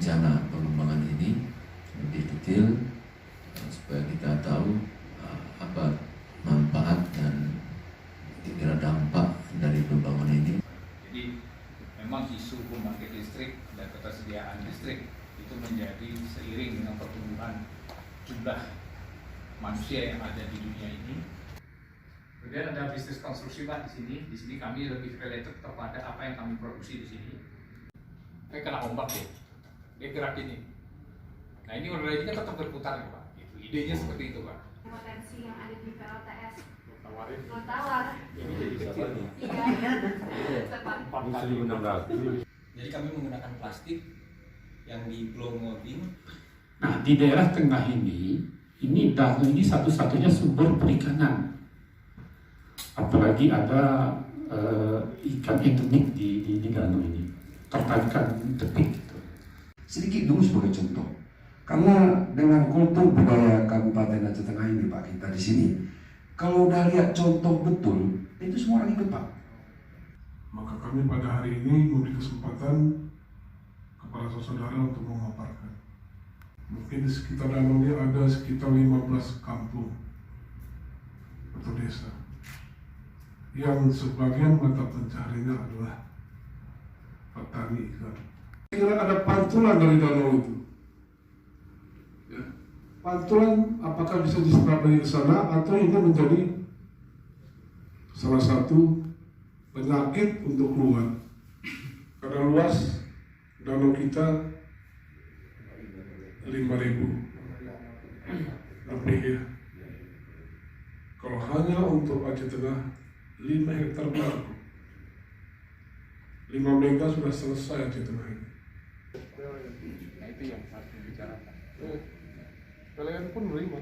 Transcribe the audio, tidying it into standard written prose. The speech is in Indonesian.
rencana pengembangan ini lebih detail supaya kita tahu apa manfaat dan kira-kira dampak dari pembangunan ini. Jadi memang isu pembangkit listrik dan ketersediaan listrik itu menjadi seiring dengan pertumbuhan jumlah manusia yang ada di dunia ini. Kemudian ada bisnis konstruksi Pak di sini. Di sini kami lebih related kepada apa yang kami produksi di sini. Kayak kena ombak ya, dia gerak ini. Nah ini ordernya tetap berputar ya Pak. Itu idenya seperti itu Pak. Potensi yang ada di PLTS. Tawarin. Mau tawar. Ini jadi kecil. Iya. Jadi kami menggunakan plastik yang di blow molding. Nah di daerah tengah ini danau ini satu-satunya sumber perikanan. Apalagi ada ikan endemik di danau ini, tertarikan tepik. Sedikit dulu sebagai contoh, karena dengan kultur budaya Kabupaten Aceh Tengah ini Pak, kita di sini, kalau udah lihat contoh betul, itu semua orang ikut Pak. Maka kami pada hari ini memberi kesempatan kepada saudara untuk memaparkan. Mungkin di sekitar danau ini ada sekitar 15 kampung atau desa yang sebagian mata pencahariannya adalah petani ikan. Kira ada pantulan dari danau itu. Ya. Pantulan apakah bisa diserap dari sana atau ini menjadi salah satu penyakit untuk keluar. Karena luas danau kita 5.000 lebih ya. Kalau hanya untuk Aceh Tengah 5 hektar baru 5 mega sudah selesai Aceh Tengah ini. Nah itu yang harus dibicarakan. Kalian pun menerima.